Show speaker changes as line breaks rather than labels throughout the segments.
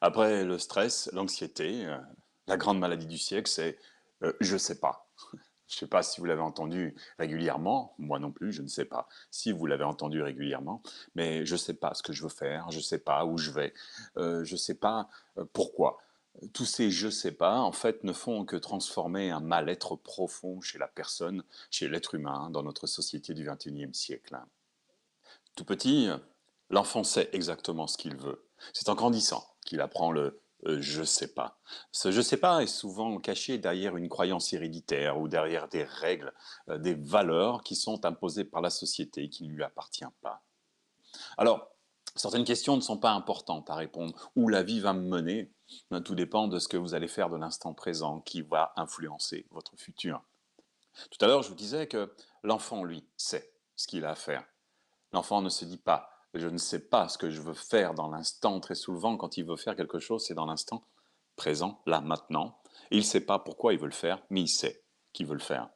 Après le stress, l'anxiété, la grande maladie du siècle, c'est je sais pas. Je ne sais pas si vous l'avez entendu régulièrement, moi non plus, je ne sais pas si vous l'avez entendu régulièrement, mais je ne sais pas ce que je veux faire, je ne sais pas où je vais, je ne sais pas pourquoi. Tous ces je sais pas, en fait, ne font que transformer un mal-être profond chez la personne, chez l'être humain, dans notre société du XXIe siècle. Tout petit, l'enfant sait exactement ce qu'il veut. C'est en grandissant qu'il apprend le je sais pas. Ce je sais pas est souvent caché derrière une croyance héréditaire ou derrière des règles, des valeurs qui sont imposées par la société qui ne lui appartient pas. Alors, certaines questions ne sont pas importantes à répondre. Où la vie va me mener, tout dépend de ce que vous allez faire de l'instant présent qui va influencer votre futur. Tout à l'heure, je vous disais que l'enfant, lui, sait ce qu'il a à faire. L'enfant ne se dit pas je ne sais pas ce que je veux faire dans l'instant. Très souvent, quand il veut faire quelque chose, c'est dans l'instant présent, là, maintenant. Et il ne sait pas pourquoi il veut le faire, mais il sait qu'il veut le faire.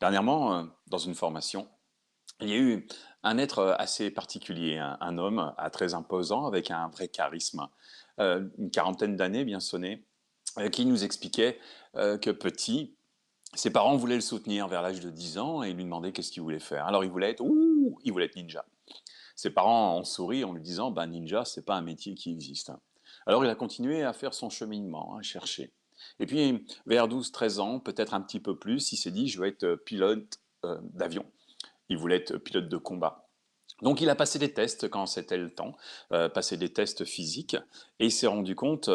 Dernièrement, dans une formation, il y a eu un être assez particulier, un homme très imposant, avec un vrai charisme, une quarantaine d'années bien sonné, qui nous expliquait que petit, ses parents voulaient le soutenir vers l'âge de 10 ans et lui demandaient qu'est-ce qu'il voulait faire. Alors il voulait être ninja. Ses parents ont souri en lui disant bah, ninja, c'est pas un métier qui existe. Alors il a continué à faire son cheminement, à chercher. Et puis vers 12-13 ans, peut-être un petit peu plus, il s'est dit je vais être pilote d'avion. Il voulait être pilote de combat. Donc il a passé des tests quand c'était le temps, passé des tests physiques, et il s'est rendu compte,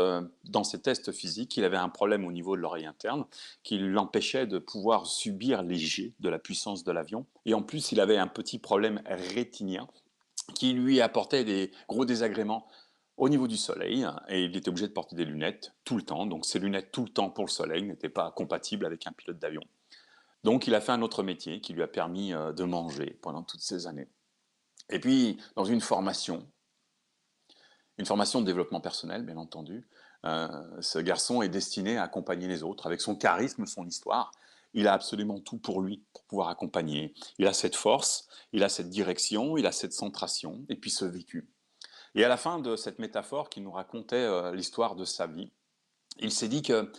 dans ces tests physiques, qu'il avait un problème au niveau de l'oreille interne, qui l'empêchait de pouvoir subir les jets de la puissance de l'avion. Et en plus, il avait un petit problème rétinien, qui lui apportait des gros désagréments au niveau du soleil, et il était obligé de porter des lunettes tout le temps, donc ces lunettes tout le temps pour le soleil n'étaient pas compatibles avec un pilote d'avion. Donc il a fait un autre métier qui lui a permis de manger pendant toutes ces années. Et puis, dans une formation de développement personnel, bien entendu, ce garçon est destiné à accompagner les autres avec son charisme, son histoire. Il a absolument tout pour lui, pour pouvoir accompagner. Il a cette force, il a cette direction, il a cette centration, et puis ce vécu. Et à la fin de cette métaphore qui nous racontait l'histoire de sa vie, il s'est dit que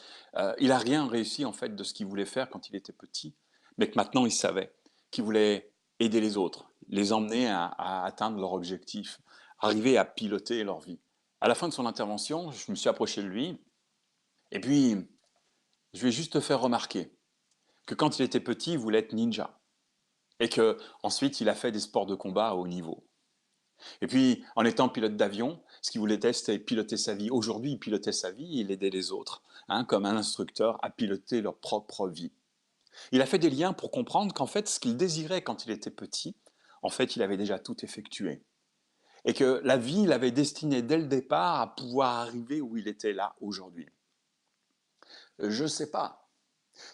il a rien réussi en fait de ce qu'il voulait faire quand il était petit, mais que maintenant il savait qu'il voulait aider les autres, les emmener à atteindre leur objectif, arriver à piloter leur vie. À la fin de son intervention, je me suis approché de lui et puis je lui ai juste fait remarquer que quand il était petit, il voulait être ninja et que ensuite il a fait des sports de combat à haut niveau. Et puis, en étant pilote d'avion, ce qu'il voulait, c'était piloter sa vie. Aujourd'hui, il pilotait sa vie, il aidait les autres, comme un instructeur à piloter leur propre vie. Il a fait des liens pour comprendre qu'en fait, ce qu'il désirait quand il était petit, en fait, il avait déjà tout effectué. Et que la vie l'avait destiné dès le départ à pouvoir arriver où il était là aujourd'hui. Je sais pas.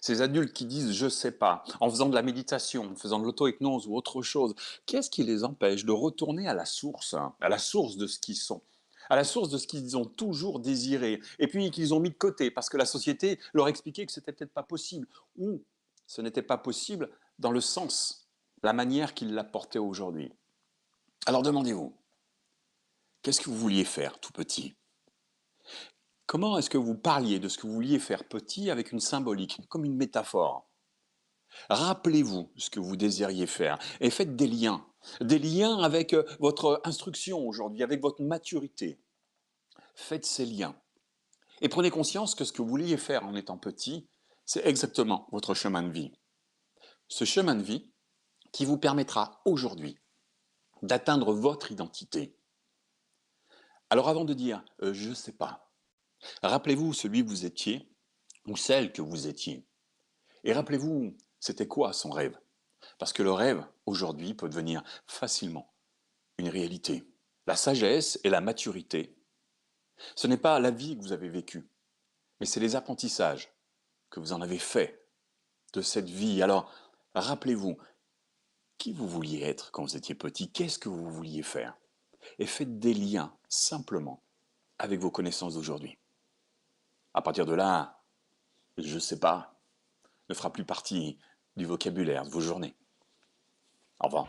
Ces adultes qui disent je sais pas, en faisant de la méditation, en faisant de l'auto-hypnose ou autre chose, qu'est-ce qui les empêche de retourner à la source, hein, à la source de ce qu'ils sont, à la source de ce qu'ils ont toujours désiré, et puis qu'ils ont mis de côté parce que la société leur expliquait que c'était peut-être pas possible, ou ce n'était pas possible dans le sens, la manière qu'ils l'apportaient aujourd'hui. Alors demandez-vous, qu'est-ce que vous vouliez faire tout petit? Comment est-ce que vous parliez de ce que vous vouliez faire petit avec une symbolique, comme une métaphore? Rappelez-vous ce que vous désiriez faire et faites des liens avec votre instruction aujourd'hui, avec votre maturité. Faites ces liens et prenez conscience que ce que vous vouliez faire en étant petit, c'est exactement votre chemin de vie. Ce chemin de vie qui vous permettra aujourd'hui d'atteindre votre identité. Alors avant de dire je ne sais pas, rappelez-vous celui que vous étiez ou celle que vous étiez. Et rappelez-vous, c'était quoi son rêve? Parce que le rêve, aujourd'hui, peut devenir facilement une réalité. La sagesse et la maturité, ce n'est pas la vie que vous avez vécue, mais c'est les apprentissages que vous en avez faits de cette vie. Alors, rappelez-vous, qui vous vouliez être quand vous étiez petit, qu'est-ce que vous vouliez faire? Et faites des liens, simplement, avec vos connaissances d'aujourd'hui. À partir de là, je ne sais pas, ne fera plus partie du vocabulaire de vos journées. Au revoir.